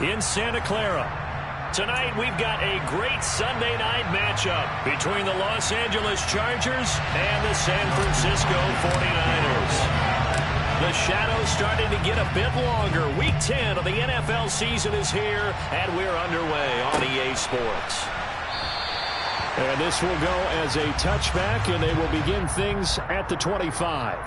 in Santa Clara. Tonight, we've got a great Sunday night matchup between the Los Angeles Chargers and the San Francisco 49ers. The shadow's starting to get a bit longer. Week 10 of the NFL season is here, and we're underway on EA Sports. And this will go as a touchback, and they will begin things at the 25.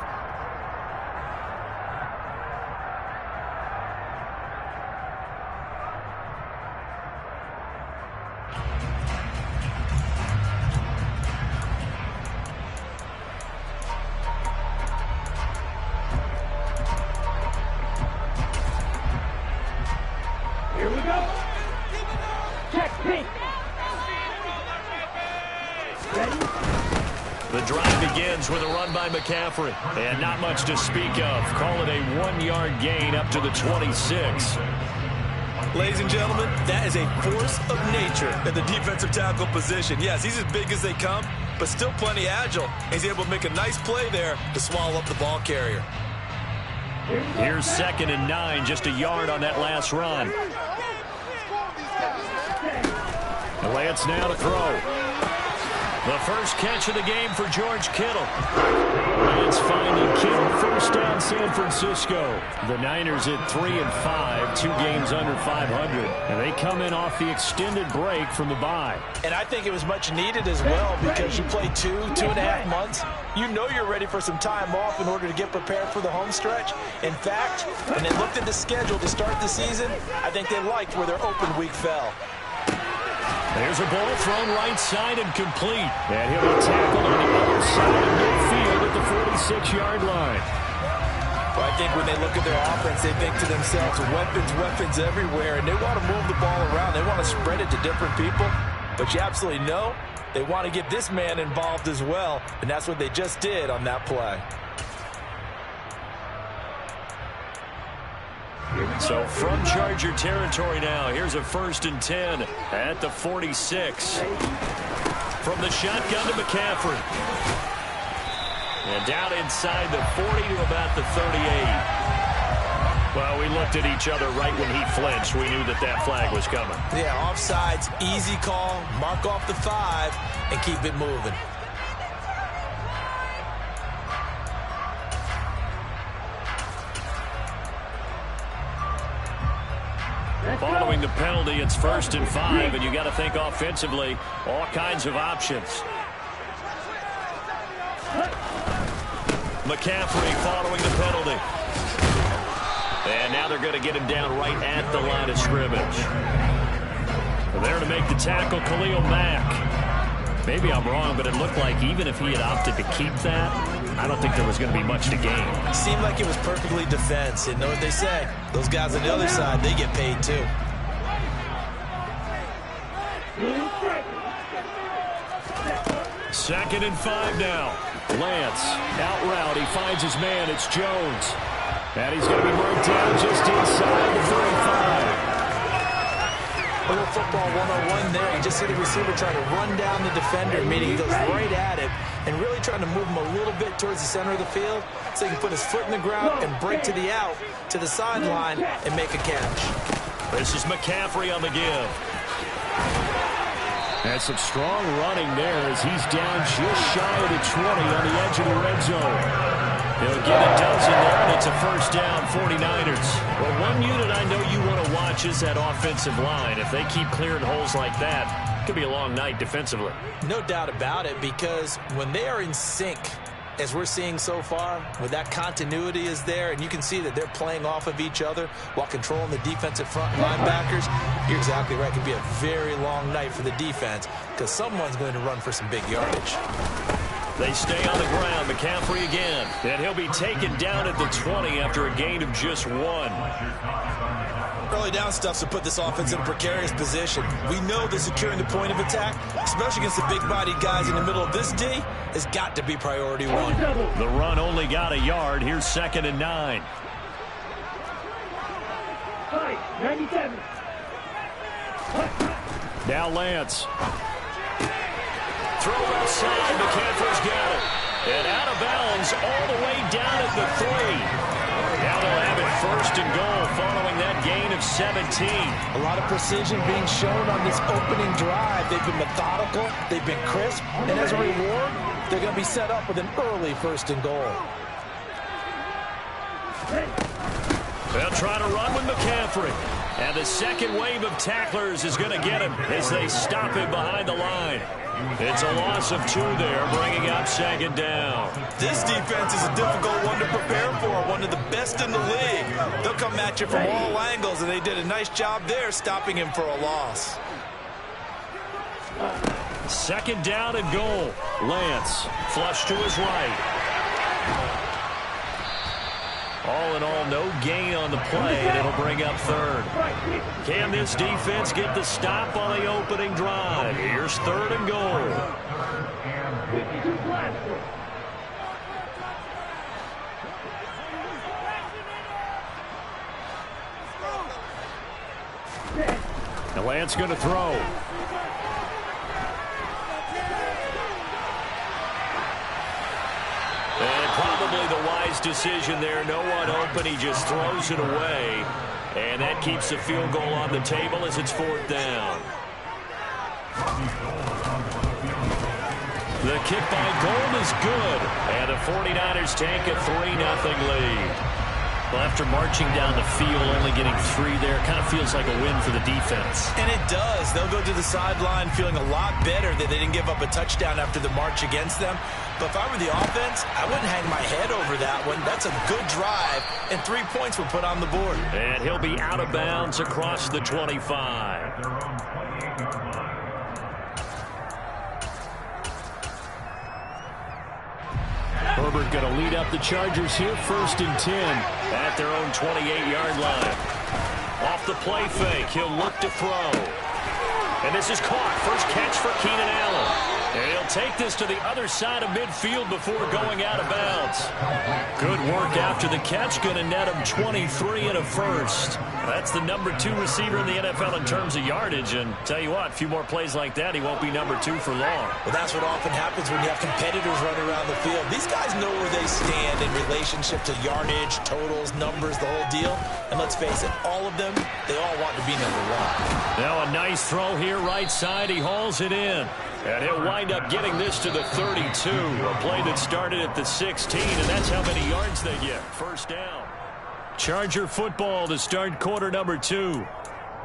Here we go. Check, pink. The drive begins with a run by McCaffrey. And not much to speak of. Call it a 1-yard gain up to the 26. Ladies and gentlemen, that is a force of nature at the defensive tackle position. Yes, he's as big as they come, but still plenty agile. He's able to make a nice play there to swallow up the ball carrier. Here's 2nd and 9, just a yard on that last run. Lance now to throw. The first catch of the game for George Kittle. Lance finding Kittle, first down San Francisco. The Niners at 3-5, 2 games under 500. And they come in off the extended break from the bye. And I think it was much needed as well because you play 2.5 months. You know you're ready for some time off in order to get prepared for the home stretch. In fact, when they looked at the schedule to start the season, I think they liked where their open week fell. There's a ball thrown right side and complete. And he'll be tackled on the other side of midfield at the 46-yard line. Well, I think when they look at their offense, they think to themselves, weapons everywhere, and they want to move the ball around. They want to spread it to different people. But you absolutely know they want to get this man involved as well, and that's what they just did on that play. So from Charger territory now, here's a 1st and 10 at the 46. From the shotgun to McCaffrey. And down inside the 40 to about the 38. Well, we looked at each other right when he flinched. We knew that that flag was coming. Yeah, offsides, easy call, mark off the 5, and keep it moving. Following the penalty, it's 1st and 5, and you got to think offensively, all kinds of options. McCaffrey following the penalty. And now they're going to get him down right at the line of scrimmage. There to make the tackle, Khalil Mack. Maybe I'm wrong, but it looked like even if he had opted to keep that, I don't think there was going to be much to gain. It seemed like it was perfectly defense. You know what they say? Those guys on the other side, they get paid too. Second and 5 now. Lance, out route. He finds his man. It's Jones. And he's going to be marked down just inside the 35. A little football 101 there. You just see the receiver trying to run down the defender, meaning he goes right at it, and really trying to move him a little bit towards the center of the field so he can put his foot in the ground and break to the out, to the sideline, and make a catch. This is McCaffrey on the give. And some strong running there as he's down just shy of the 20 on the edge of the red zone. He'll get a dozen there, and it's a first down, 49ers. Well, one unit I know you want to watch is that offensive line. If they keep clearing holes like that, it could be a long night defensively. No doubt about it, because when they are in sync, as we're seeing so far, when that continuity is there, and you can see that they're playing off of each other while controlling the defensive front linebackers, you're exactly right. It could be a very long night for the defense because someone's going to run for some big yardage. They stay on the ground. McCaffrey again. And he'll be taken down at the 20 after a gain of just 1. Early down stuff to put this offense in a precarious position. We know that securing the point of attack, especially against the big-bodied guys in the middle of this D, has got to be priority 1. The run only got a yard. Here's 2nd and 9. 97. Now Lance. Throw outside. McCaffrey's got it. And out of bounds all the way down at the 3. Now still have it first and goal following that gain of 17. A lot of precision being shown on this opening drive. They've been methodical, they've been crisp, and as a reward, they're going to be set up with an early first and goal. They'll try to run with McCaffrey. And the second wave of tacklers is going to get him as they stop him behind the line. It's a loss of 2 there, bringing up second down. This defense is a difficult one to prepare for, one of the best in the league. They'll come at you from all angles, and they did a nice job there stopping him for a loss. Second down and goal. Lance, flush to his right. All in all, no gain on the play, and it'll bring up third. Can this defense get the stop on the opening drive? Here's third and goal. Now Lance going to throw. And probably the wise decision there. No one open. He just throws it away. And that keeps the field goal on the table as it's fourth down. The kick by Gold is good. And the 49ers take a 3-0 lead. Well, after marching down the field, only getting 3 there, kind of feels like a win for the defense. And it does. They'll go to the sideline feeling a lot better that they didn't give up a touchdown after the march against them. But if I were the offense, I wouldn't hang my head over that one. That's a good drive, and 3 points were put on the board. And he'll be out of bounds across the 25. Herbert going to lead up the Chargers here, first and 10 at their own 28-yard line. Off the play fake, he'll look to throw. And this is caught. First catch for Keenan Allen. And he'll take this to the other side of midfield before going out of bounds. Good work after the catch. Going to net him 23 and a first. That's the number 2 receiver in the NFL in terms of yardage. And tell you what, a few more plays like that, he won't be number 2 for long. Well, that's what often happens when you have competitors running around the field. These guys know where they stand in relationship to yardage, totals, numbers, the whole deal. And let's face it, all of them, they all want to be number 1. Now a nice throw here right side. He hauls it in. And he'll wind up getting this to the 32. A play that started at the 16, and that's how many yards they get. First down. Charger football to start quarter number 2.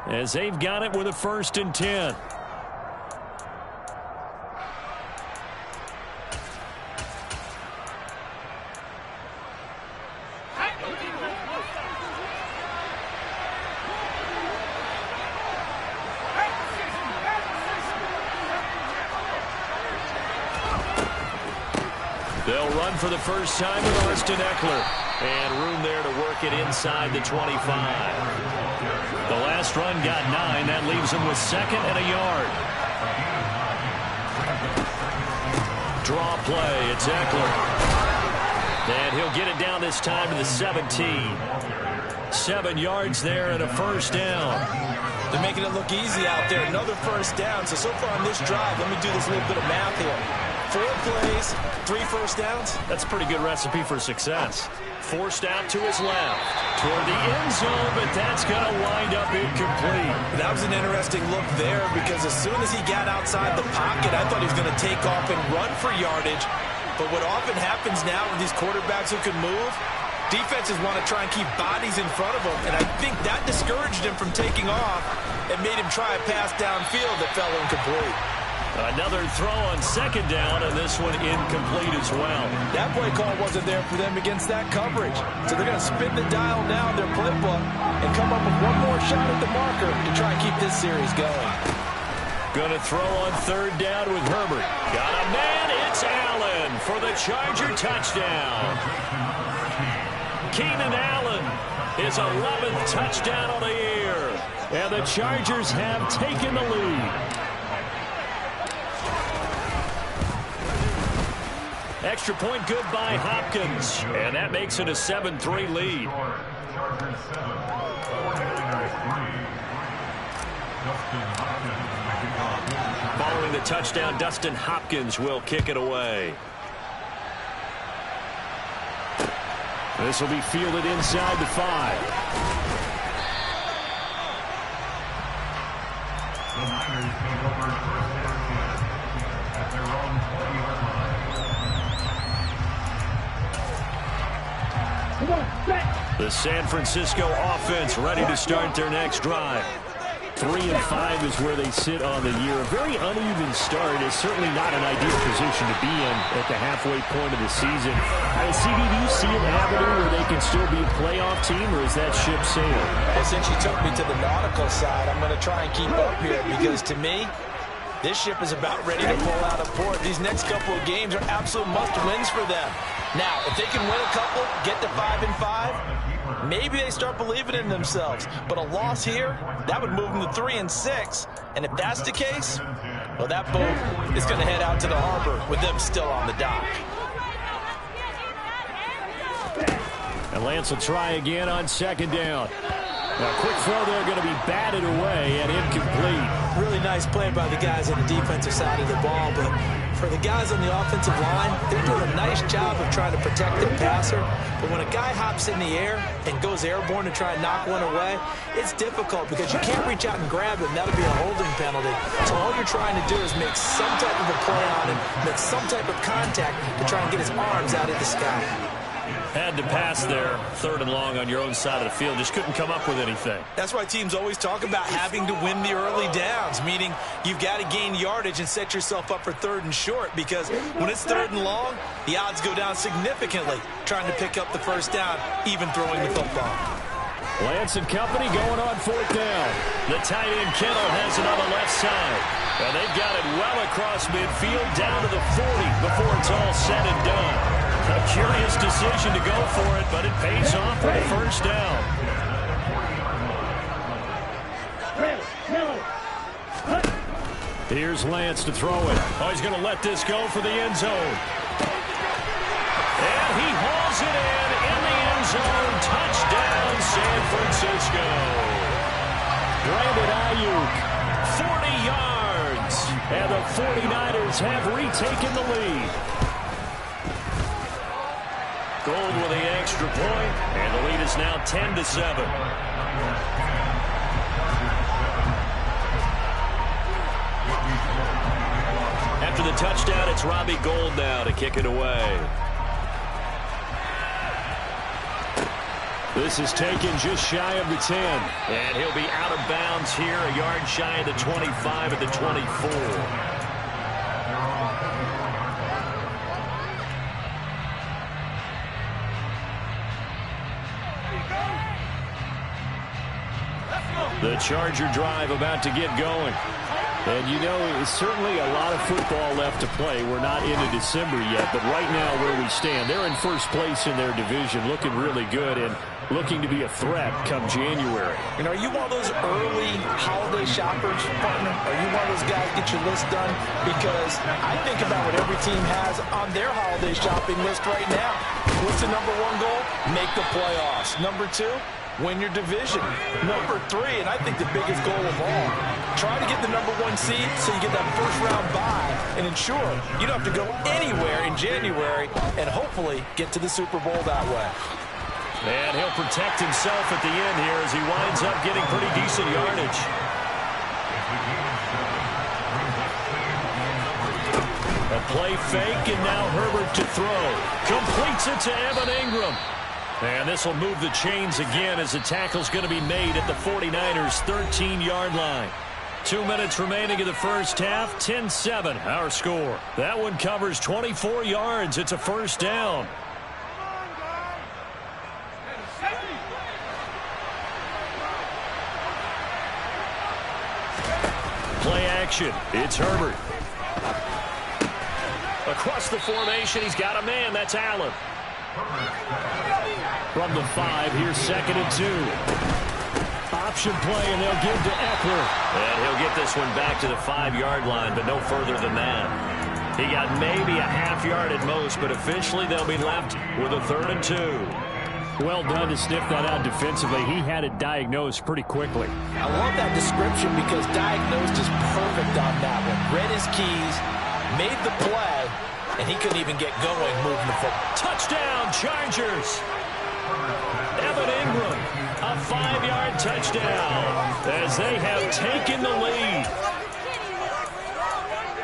As they've got it with a first and 10. They'll run for the first time with Austin Eckler. And room there to work it inside the 25. The last run got 9. That leaves him with second and a yard. Draw play. It's Eckler. And he'll get it down this time to the 17. 7 yards there and a first down. They're making it look easy out there. Another first down. So far on this drive, let me do this little bit of math here. 4 plays, 3 first downs. That's a pretty good recipe for success. Forced out to his left. Toward the end zone, but that's going to wind up incomplete. That was an interesting look there because as soon as he got outside the pocket, I thought he was going to take off and run for yardage. But what often happens now with these quarterbacks who can move, defenses want to try and keep bodies in front of them. And I think that discouraged him from taking off and made him try a pass downfield that fell incomplete. Another throw on second down, and this one incomplete as well. That play call wasn't there for them against that coverage. So they're going to spin the dial now in their playbook and come up with one more shot at the marker to try and keep this series going. Going to throw on third down with Herbert. Got a man, it's Allen for the Charger touchdown. Keenan Allen, his 11th touchdown on the year. And the Chargers have taken the lead. Extra point good by Hopkins. And that makes it a 7-3 lead. Following the touchdown, Dustin Hopkins will kick it away. This will be fielded inside the 5. The Niners take over first down at their own 40-yard line. The San Francisco offense ready to start their next drive. 3-5 is where they sit on the year. A very uneven start is certainly not an ideal position to be in at the halfway point of the season. CD, do you see an avenue where they can still be a playoff team, or is that ship sailed? Well, since you took me to the nautical side, I'm going to try and keep up here because, to me, this ship is about ready to pull out of port. These next couple of games are absolute must-wins for them. Now, if they can win a couple, get to 5-5, maybe they start believing in themselves. But a loss here, that would move them to 3-6. And if that's the case, well, that boat is going to head out to the harbor with them still on the dock. And Lance will try again on 2nd down. Now, quick throw there, going to be batted away and incomplete. Really nice play by the guys on the defensive side of the ball, but for the guys on the offensive line, they're doing a nice job of trying to protect the passer. But when a guy hops in the air and goes airborne to try and knock one away, it's difficult because you can't reach out and grab him. That'll be a holding penalty. So all you're trying to do is make some type of a play on him, make some type of contact to try and get his arms out of the sky. Had to pass there, 3rd and long on your own side of the field. Just couldn't come up with anything. That's why teams always talk about having to win the early downs, meaning you've got to gain yardage and set yourself up for 3rd and short, because when it's 3rd and long, the odds go down significantly trying to pick up the 1st down, even throwing the football. Lance and company going on 4th down. The tight end Kittle has it on the left side. And they've got it well across midfield down to the 40 before it's all said and done. A curious decision to go for it, but it pays off for the 1st down. Here's Lance to throw it. Oh, he's going to let this go for the end zone. And he hauls it in the end zone. Touchdown, San Francisco. Brandon Ayuk. 40 yards. And the 49ers have retaken the lead. Gold with the extra point, and the lead is now 10-7. After the touchdown, it's Robbie Gould now to kick it away. This is taken just shy of the 10. And he'll be out of bounds here, a yard shy of the 25 at the 24. The Charger drive about to get going. And you know, it's certainly a lot of football left to play. We're not into December yet, but right now where we stand, they're in 1st place in their division, looking really good and looking to be a threat come January. And are you one of those early holiday shoppers, partner? Are you one of those guys get your list done? Because I think about what every team has on their holiday shopping list right now. What's the number 1 goal? Make the playoffs. Number 2? Win your division. Number 3, and I think the biggest goal of all, try to get the number 1 seed so you get that 1st round bye and ensure you don't have to go anywhere in January and hopefully get to the Super Bowl that way. And he'll protect himself at the end here as he winds up getting pretty decent yardage. A play fake, and now Herbert to throw. Completes it to Evan Ingram. And this will move the chains again as the tackle's going to be made at the 49ers' 13-yard line. 2 minutes remaining in the 1st half, 10-7 our score. That one covers 24 yards. It's a 1st down. Play action. It's Herbert. Across the formation, he's got a man. That's Allen. From the 5, here's 2nd and 2. Option play, and they'll give to Eckler. And he'll get this one back to the 5-yard line, but no further than that. He got maybe a half yard at most, but officially they'll be left with a 3rd and 2. Well done to sniff that out defensively. He had it diagnosed pretty quickly. I love that description because diagnosed is perfect on that one. Read his keys, made the play, and he couldn't even get going moving the football. Touchdown, Chargers! Evan Ingram, a 5-yard touchdown as they have taken the lead.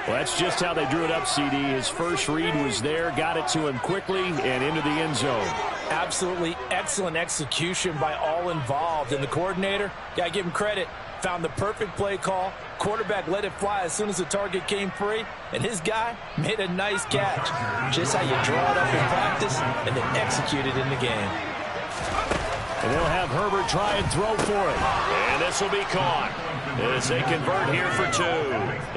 Well, that's just how they drew it up, CD. His first read was there, got it to him quickly, and into the end zone. Absolutely excellent execution by all involved. And the coordinator, got to give him credit, found the perfect play call. Quarterback let it fly as soon as the target came free, and his guy made a nice catch. Just how you draw it up in practice and then execute it in the game. And they'll have Herbert try and throw for it. And this will be caught as they convert here for 2.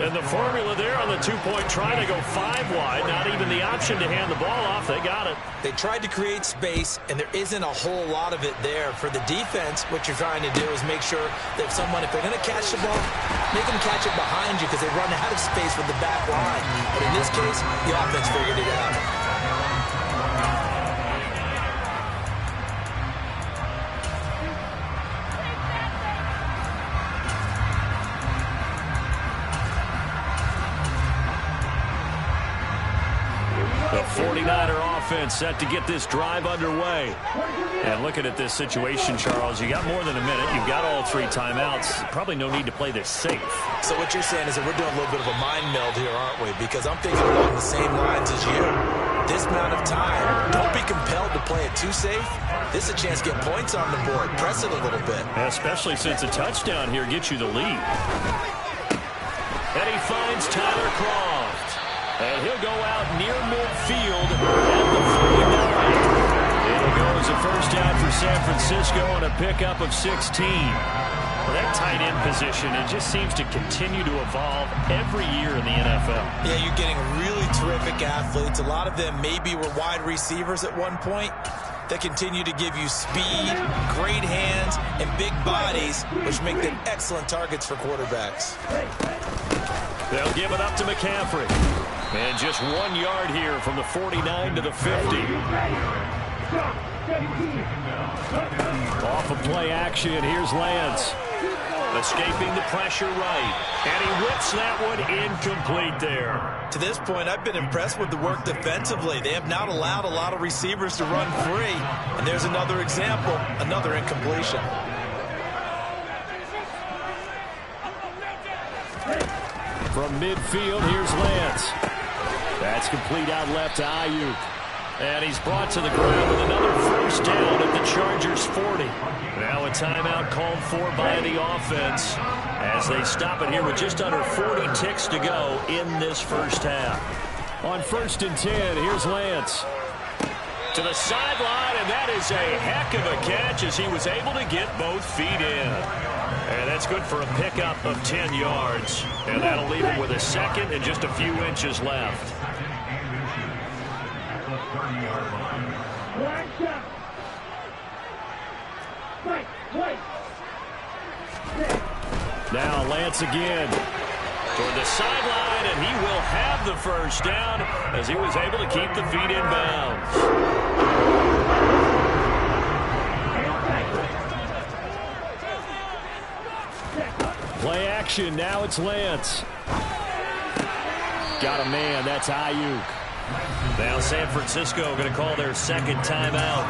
And the formula there on the 2-point try to go 5 wide. Not even the option to hand the ball off. They got it. They tried to create space, and there isn't a whole lot of it there. For the defense, what you're trying to do is make sure that if they're going to catch the ball, make them catch it behind you because they run out of space with the back line. But in this case, the offense figured it out. The 49er offense set to get this drive underway. And looking at this situation, Charles, you got more than a minute. You've got all 3 timeouts. Probably no need to play this safe. So what you're saying is that we're doing a little bit of a mind meld here, aren't we? Because I'm thinking along the same lines as you. This amount of time, don't be compelled to play it too safe. This is a chance to get points on the board. Press it a little bit. Especially since a touchdown here gets you the lead. And he finds Tyler Croft. And he'll go out near midfield at the 49. It'll go as a first down for San Francisco on a pickup of 16. Well, that tight end position, it just seems to continue to evolve every year in the NFL. Yeah, you're getting really terrific athletes. A lot of them maybe were wide receivers at one point. They continue to give you speed, great hands, and big bodies, which make them excellent targets for quarterbacks. They'll give it up to McCaffrey. And just 1 yard here from the 49 to the 50. Off of play action, here's Lance. Escaping the pressure right. And he whips that one incomplete there. To this point, I've been impressed with the work defensively. They have not allowed a lot of receivers to run free. And there's another example, another incompletion. From midfield, here's Lance. That's complete out left to Ayuk. And he's brought to the ground with another first down at the Chargers' 40. Now a timeout called for by the offense as they stop it here with just under 40 ticks to go in this first half. On 1st and 10, here's Lance. To the sideline, and that is a heck of a catch as he was able to get both feet in. And that's good for a pickup of 10 yards. And that'll leave him with a second and just a few inches left. Now Lance again. Toward the sideline, and he will have the first down as he was able to keep the feet in bounds. Play action, now it's Lance. Got a man, that's Ayuk. Now San Francisco going to call their second timeout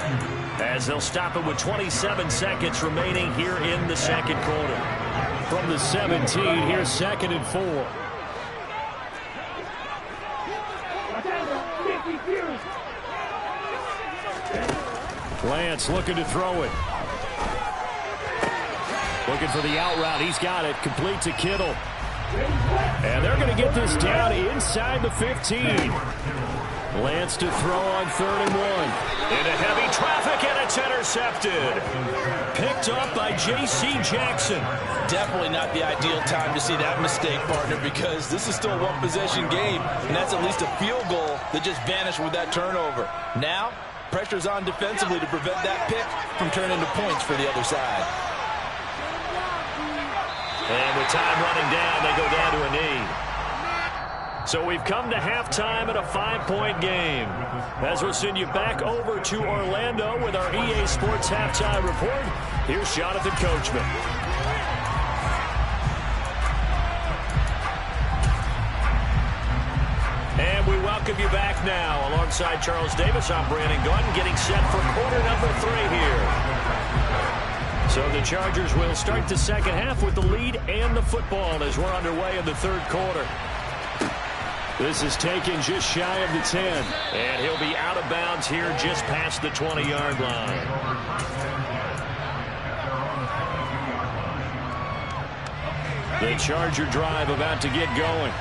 as they'll stop it with 27 seconds remaining here in the second quarter. From the 17, here's 2nd and 4. Lance looking to throw it. Looking for the out route. He's got it. Complete to Kittle. And they're going to get this down inside the 15. Lance to throw on 3rd and 1. Into heavy traffic, and it's intercepted. Picked up by J.C. Jackson. Definitely not the ideal time to see that mistake, partner, because this is still a one-possession game, and that's at least a field goal that just vanished with that turnover. Now, pressure's on defensively to prevent that pick from turning into points for the other side. And with time running down, they go down to a knee. So we've come to halftime in a 5-point game. As we'll send you back over to Orlando with our EA Sports Halftime Report, here's Jonathan Coachman. And we welcome welcome you back now. Alongside Charles Davis, I'm Brandon Gordon, getting set for quarter number 3 here. So the Chargers will start the second half with the lead and the football as we're underway in the third quarter. This is taken just shy of the 10. And he'll be out of bounds here just past the 20-yard line. The Charger drive about to get going.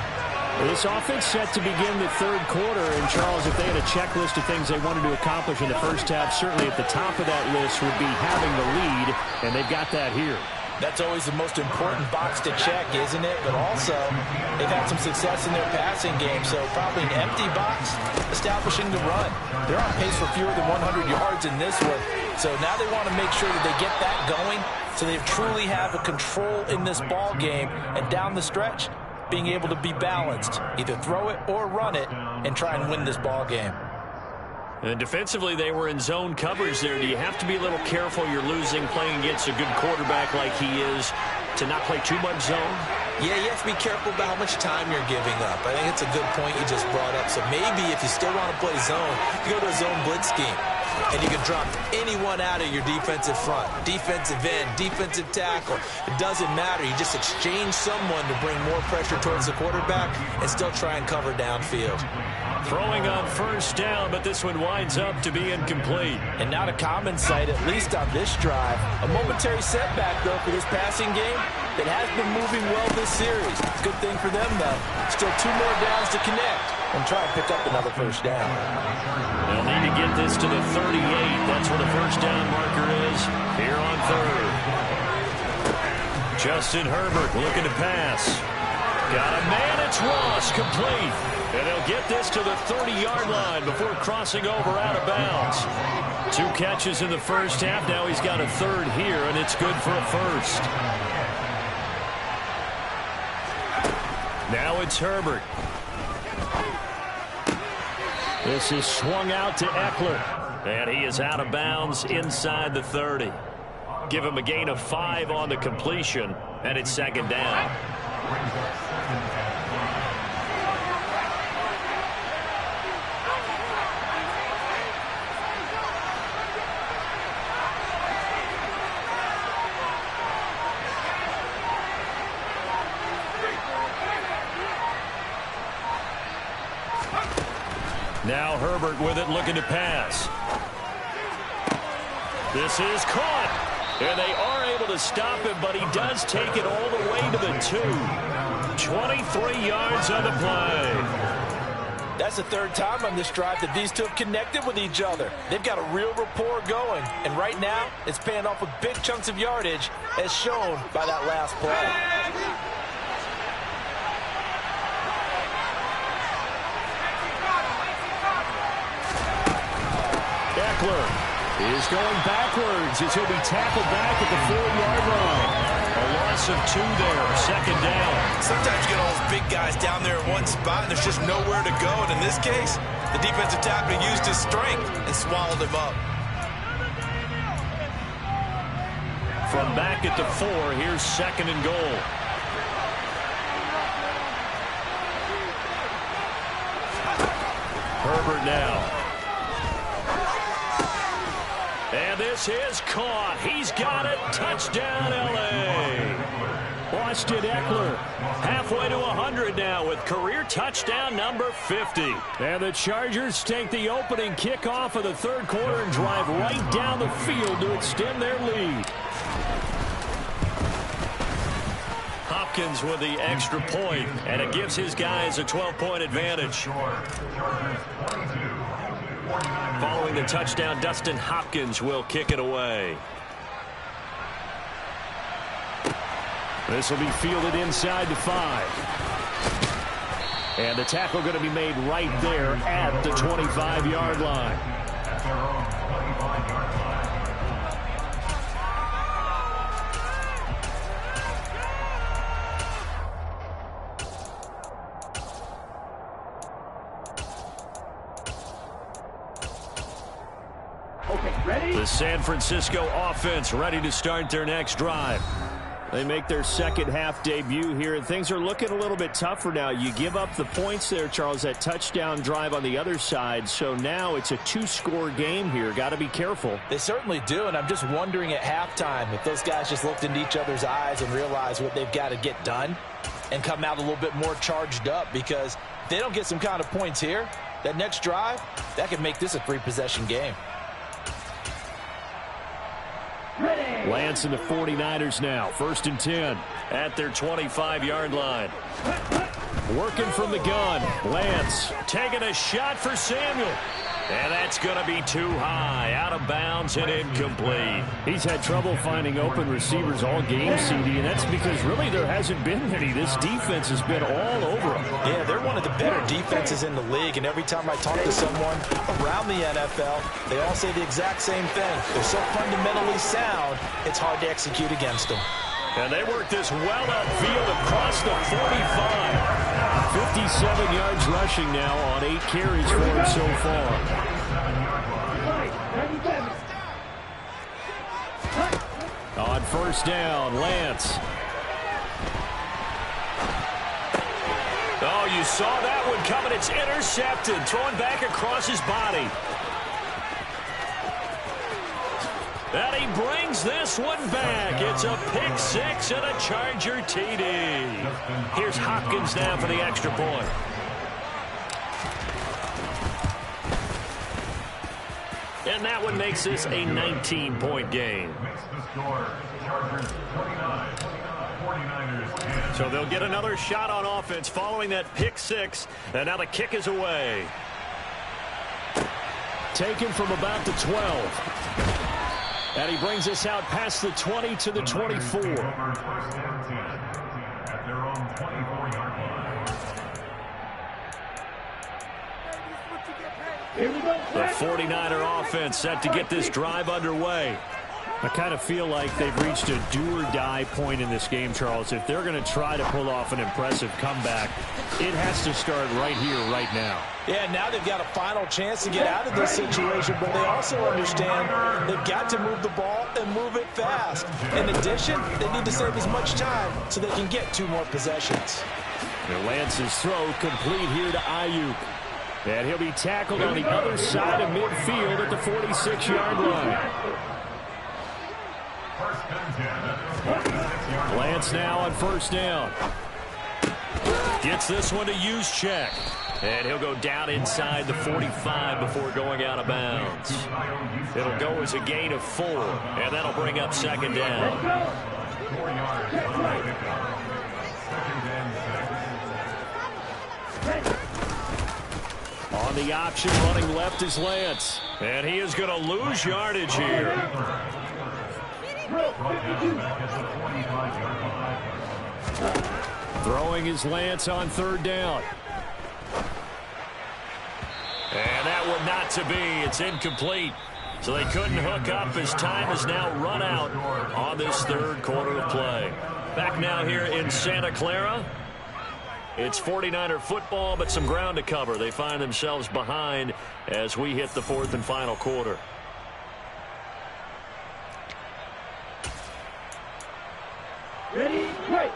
This offense set to begin the third quarter. And, Charles, if they had a checklist of things they wanted to accomplish in the first half, certainly at the top of that list would be having the lead, and they've got that here. That's always the most important box to check, isn't it? But also, they've had some success in their passing game, so probably an empty box establishing the run. They're on pace for fewer than 100 yards in this one, so now they want to make sure that they get that going so they truly have a control in this ball game, and down the stretch, being able to be balanced, either throw it or run it, and try and win this ball game. And defensively, they were in zone coverage there. Do you have to be a little careful? You're losing, playing against a good quarterback like he is, to not play too much zone? Yeah, you have to be careful about how much time you're giving up. I think it's a good point you just brought up. So maybe if you still want to play zone, you go to a zone blitz scheme. And you can drop anyone out of your defensive front. Defensive end, defensive tackle. It doesn't matter. You just exchange someone to bring more pressure towards the quarterback and still try and cover downfield. Throwing on first down, but this one winds up to be incomplete. And not a common sight, at least on this drive. A momentary setback, though, for this passing game that has been moving well this series. Good thing for them, though. Still 2 more downs to connect and try and pick up another first down. They'll need to get this to the 38. That's where the first down marker is here on third. Justin Herbert looking to pass. Got a man, it's Ross, complete. And they'll get this to the 30-yard line before crossing over out of bounds. 2 catches in the first half. Now he's got a third here, and it's good for a first. Now it's Herbert. This is swung out to Eckler. And he is out of bounds inside the 30. Give him a gain of 5 on the completion, and it's second down. Now Herbert with it, looking to pass. This is caught. And they are able to stop him, but he does take it all the way to the 2. 23 yards on the play. That's the third time on this drive that these two have connected with each other. They've got a real rapport going. And right now, it's paying off with big chunks of yardage, as shown by that last play. Eckler is going backwards as he'll be tackled back at the 4-yard line. A loss of 2 there, second down. Sometimes you get all those big guys down there in one spot, and there's just nowhere to go. And in this case, the defensive tackle used his strength and swallowed him up. From back at the 4, here's second and goal. Herbert now. And this is caught. He's got it. Touchdown, L.A. Austin Eckler halfway to 100 now with career touchdown number 50. And the Chargers take the opening kickoff of the third quarter and drive right down the field to extend their lead. Hopkins with the extra point, and it gives his guys a 12-point advantage. Following the touchdown, Dustin Hopkins will kick it away. This will be fielded inside the 5. And the tackle going to be made right there at the 25-yard line. At their own 25-yard line. Okay, ready? The San Francisco offense ready to start their next drive. They make their second half debut here, and things are looking a little bit tougher now. You give up the points there, Charles, that touchdown drive on the other side. So now it's a two-score game here. Got to be careful. They certainly do, and I'm just wondering at halftime if those guys just looked into each other's eyes and realized what they've got to get done and come out a little bit more charged up, because if they don't get some kind of points here, that next drive, that could make this a three-possession game. Lance and the 49ers now. 1st and 10. At their 25-yard line. Working from the gun. Lance taking a shot for Samuel. And that's going to be too high. Out of bounds and incomplete. He's had trouble finding open receivers all game, CD, and that's because really there hasn't been any. This defense has been all over him. Yeah, they're one of the better defenses in the league, and every time I talk to someone around the NFL, they all say the exact same thing. They're so fundamentally sound, it's hard to execute against them. And they work this well upfield across the 45. 57 yards rushing now on 8 carries for him so far. On 1st down, Lance. Oh, you saw that one coming. It's intercepted. Throwing back across his body. And he brings this one back. It's a pick six and a Charger TD. Here's Hopkins now for the extra point. And that one makes this a 19-point game. So they'll get another shot on offense following that pick six. And now the kick is away. Taken from about the 12. And he brings us out past the 20 to the 24. The 49er offense set to get this drive underway. I kind of feel like they've reached a do-or-die point in this game, Charles. If they're going to try to pull off an impressive comeback, it has to start right here, right now. Yeah, now they've got a final chance to get out of this situation, but they also understand they've got to move the ball and move it fast. In addition, they need to save as much time so they can get 2 more possessions. And Lance's throw complete here to Ayuk. And he'll be tackled on the other side of midfield at the 46-yard line. Lance now on 1st down. Gets this one to Juszczyk. And he'll go down inside the 45 before going out of bounds. It'll go as a gain of 4, and that'll bring up 2nd down. On the option, running left is Lance. And he is going to lose yardage here. Throwing is Lance on 3rd down. And that one not to be. It's incomplete. So they couldn't hook up as time has now run out on this 3rd quarter of play. Back now here in Santa Clara. It's 49er football, but some ground to cover. They find themselves behind as we hit the 4th and final quarter. Ready, right.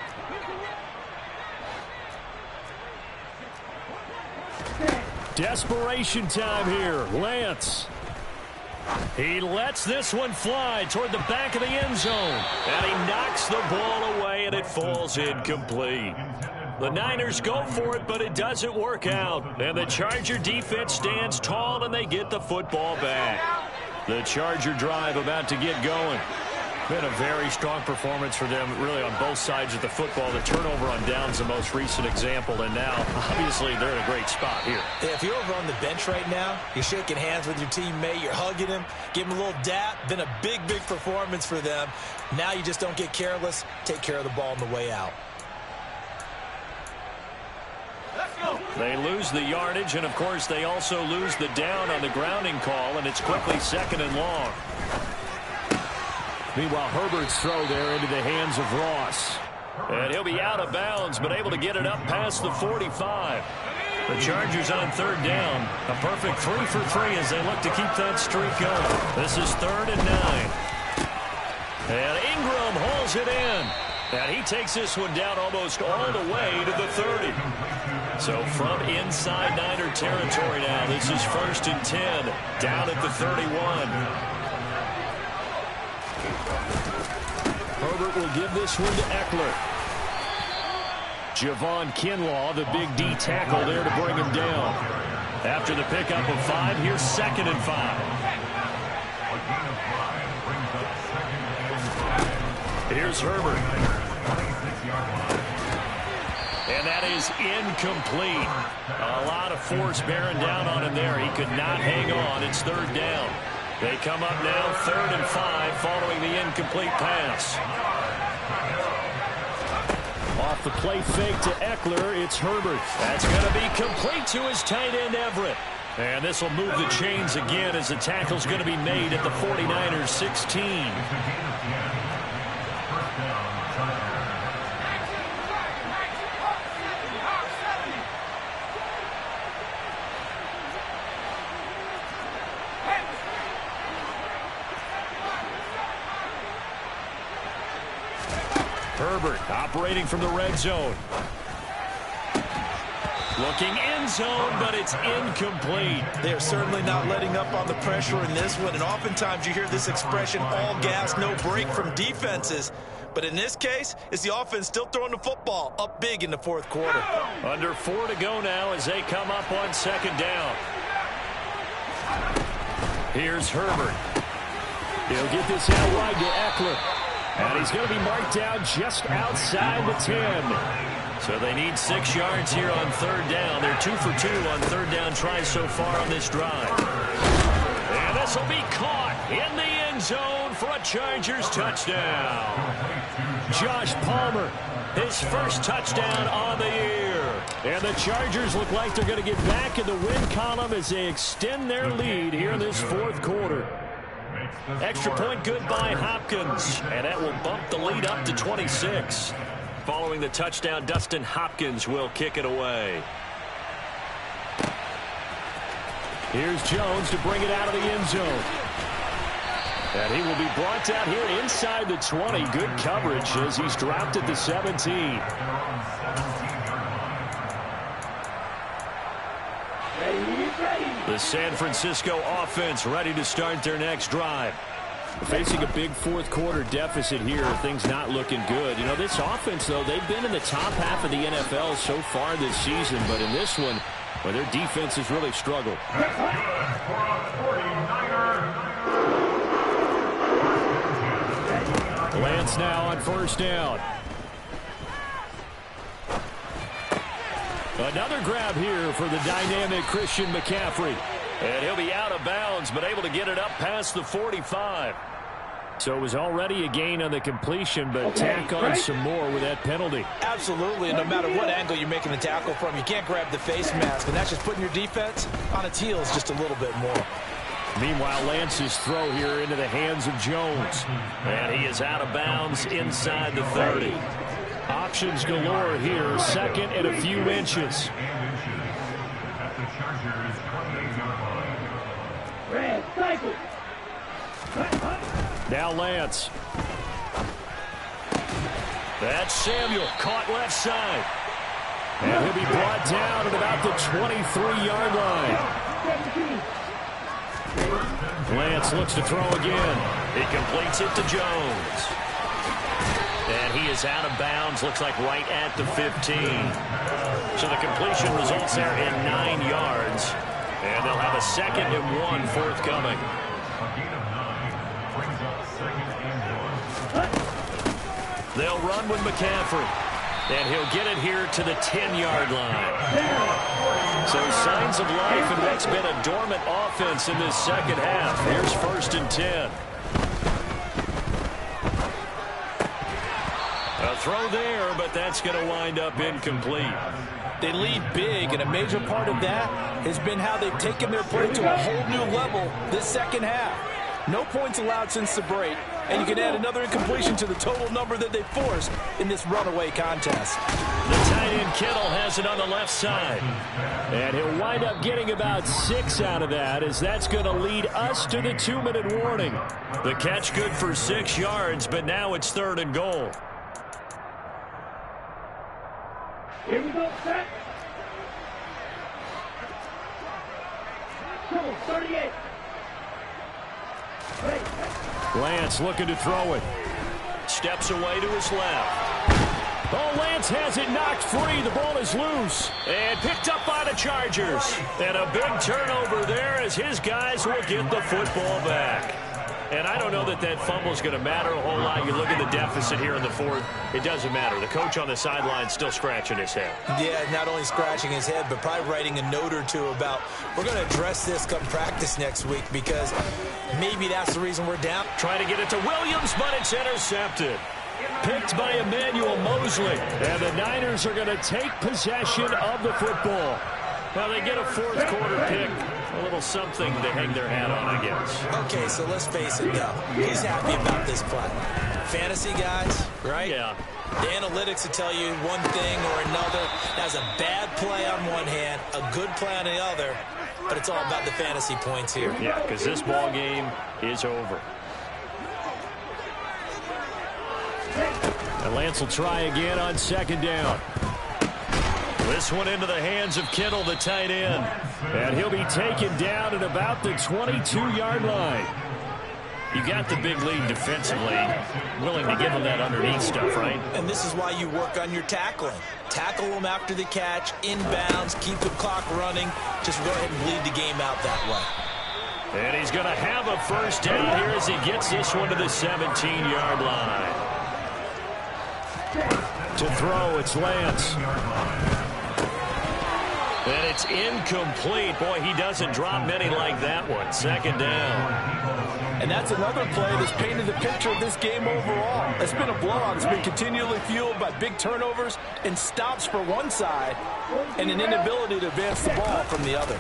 Desperation time here. Lance. He lets this one fly toward the back of the end zone. And he knocks the ball away, and it falls incomplete. The Niners go for it, but it doesn't work out. And the Charger defense stands tall, and they get the football back. The Charger drive about to get going. Been a very strong performance for them, really, on both sides of the football. The turnover on downs, the most recent example, and now, obviously, they're in a great spot here. Yeah, if you're over on the bench right now, you're shaking hands with your teammate, you're hugging him, give him a little dap. Been a big, big performance for them. Now you just don't get careless. Take care of the ball on the way out. They lose the yardage, and, of course, they also lose the down on the grounding call, and it's quickly 2nd and long. Meanwhile, Herbert's throw there into the hands of Ross. And he'll be out of bounds, but able to get it up past the 45. The Chargers on 3rd down. A perfect 3 for 3 as they look to keep that streak going. This is 3rd and 9. And Ingram hauls it in. And he takes this one down almost all the way to the 30. So from inside Niner territory now, this is 1st and 10, down at the 31. Herbert will give this one to Eckler. Javon Kinlaw, the big D tackle there to bring him down. After the pickup of 5, here's 2nd and 5. Here's Herbert. And that is incomplete. A lot of force bearing down on him there. He could not hang on. It's 3rd down. They come up now 3rd and 5 following the incomplete pass. Off the play fake to Eckler, it's Herbert. That's going to be complete to his tight end Everett. And this will move the chains again as the tackle's going to be made at the 49ers 16. Herbert operating from the red zone. Looking end zone, but it's incomplete. They're certainly not letting up on the pressure in this one, and oftentimes you hear this expression, all gas, no break from defenses. But in this case, it's the offense still throwing the football up big in the 4th quarter. Under 4 to go now as they come up on 2nd down. Here's Herbert. He'll get this out wide to Eckler. And he's going to be marked down just outside the 10. So they need 6 yards here on 3rd down. They're 2 for 2 on 3rd down tries so far on this drive. And this will be caught in the end zone for a Chargers touchdown. Josh Palmer, his first touchdown on the year. And the Chargers look like they're going to get back in the win column as they extend their lead here in this 4th quarter. Extra point good by Hopkins, and that will bump the lead up to 26. Following the touchdown, Dustin Hopkins will kick it away. Here's Jones to bring it out of the end zone. And he will be brought down here inside the 20. Good coverage as he's dropped at the 17. The San Francisco offense ready to start their next drive. Facing a big 4th quarter deficit here, things not looking good. You know, this offense, though, they've been in the top half of the NFL so far this season, but in this one, well, their defense has really struggled. Lance now on 1st down. Another grab here for the dynamic Christian McCaffrey. And he'll be out of bounds, but able to get it up past the 45. So it was already a gain on the completion, but tack on some more with that penalty. Absolutely, and no matter what angle you're making the tackle from, you can't grab the face mask, and that's just putting your defense on its heels just a little bit more. Meanwhile, Lance's throw here into the hands of Jones. And he is out of bounds inside the 30. Options galore here, 2nd and a few inches. Now Lance. That's Samuel, caught left side. And he'll be brought down at about the 23-yard line. Lance looks to throw again. He completes it to Jones. And he is out of bounds, looks like right at the 15. So the completion results there in 9 yards. And they'll have a 2nd and 1 forthcoming. They'll run with McCaffrey. And he'll get it here to the 10-yard line. So signs of life in what's been a dormant offense in this 2nd half. Here's 1st and 10. A throw there, but that's going to wind up incomplete. They lead big, and a major part of that has been how they've taken their play to a whole new level this 2nd half. No points allowed since the break, and you can add another incompletion to the total number that they forced in this runaway contest. The tight end Kittle has it on the left side. And he'll wind up getting about 6 out of that, as that's going to lead us to the 2-minute warning. The catch good for 6 yards, but now it's 3rd and goal. Here we go, set. 38. Lance looking to throw it. Steps away to his left. Oh, Lance has it knocked free. The ball is loose. And picked up by the Chargers. And a big turnover there as his guys will get the football back. And I don't know that that fumble is going to matter a whole lot. You look at the deficit here in the fourth. It doesn't matter. The coach on the sideline still scratching his head. Yeah, not only scratching his head, but probably writing a note or two about we're going to address this come practice next week because maybe that's the reason we're down. Trying to get it to Williams, but it's intercepted. Picked by Emmanuel Mosley. And the Niners are going to take possession of the football. Well, they get a fourth quarter pick. A little something to hang their hat on, I guess. Okay, so let's face it now. He's happy about this play. Fantasy guys, right? Yeah. The analytics will tell you one thing or another. That's a bad play on one hand, a good play on the other, but it's all about the fantasy points here. Yeah, because this ball game is over. And Lance will try again on second down. This one into the hands of Kittle, the tight end. And he'll be taken down at about the 22-yard line. You got the big lead defensively. Willing to give him that underneath stuff, right? And this is why you work on your tackling. Tackle them after the catch, inbounds, keep the clock running. Just go ahead and bleed the game out that way. And he's going to have a first down here as he gets this one to the 17-yard line. To throw, it's Lance. And it's incomplete. Boy, he doesn't drop many like that one. Second down. And that's another play that's painted the picture of this game overall. It's been a blowout. It's been continually fueled by big turnovers and stops for one side and an inability to advance the ball from the other.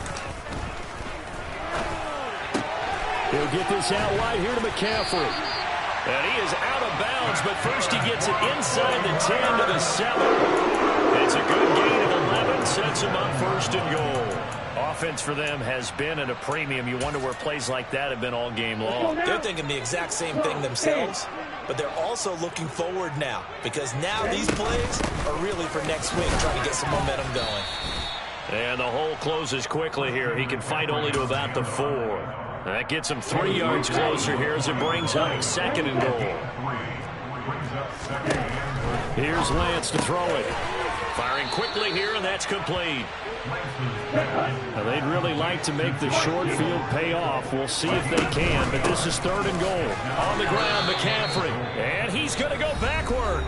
He'll get this out wide here to McCaffrey. And he is out of bounds, but first he gets it inside the 10 to the 7. It's a good gain of 11, sets him up first and goal. Offense for them has been at a premium. You wonder where plays like that have been all game long. They're thinking the exact same thing themselves, but they're also looking forward now because now these plays are really for next week, trying to get some momentum going. And the hole closes quickly here. He can fight only to about the 4. That gets him 3 yards closer here as it brings up second and goal. Here's Lance to throw it. Firing quickly here, and that's complete. Now, they'd really like to make the short field pay off. We'll see if they can, but this is third and goal. On the ground, McCaffrey. And he's going to go backward.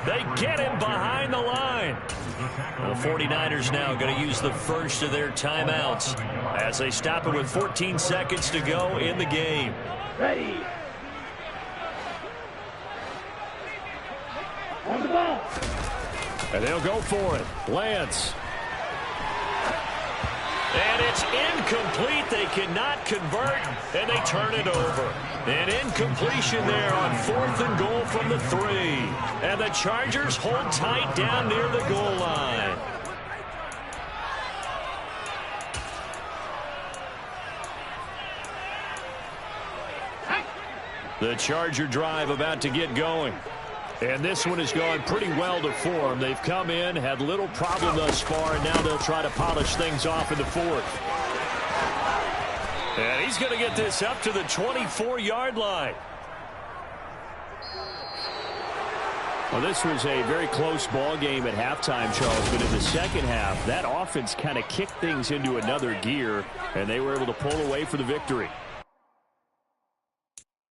They get him behind the line. The 49ers now going to use the first of their timeouts as they stop it with 14 seconds to go in the game. Ready. On the ball. And they'll go for it. Lance. And it's incomplete. They cannot convert, and they turn it over. An incompletion there on 4th and goal from the 3. And the Chargers hold tight down near the goal line. The Charger drive about to get going. And this one has gone pretty well to form. They've come in, had little problem thus far, and now they'll try to polish things off in the 4th. And he's going to get this up to the 24-yard line. Well, this was a very close ball game at halftime, Charles, but in the second half, that offense kind of kicked things into another gear, and they were able to pull away for the victory.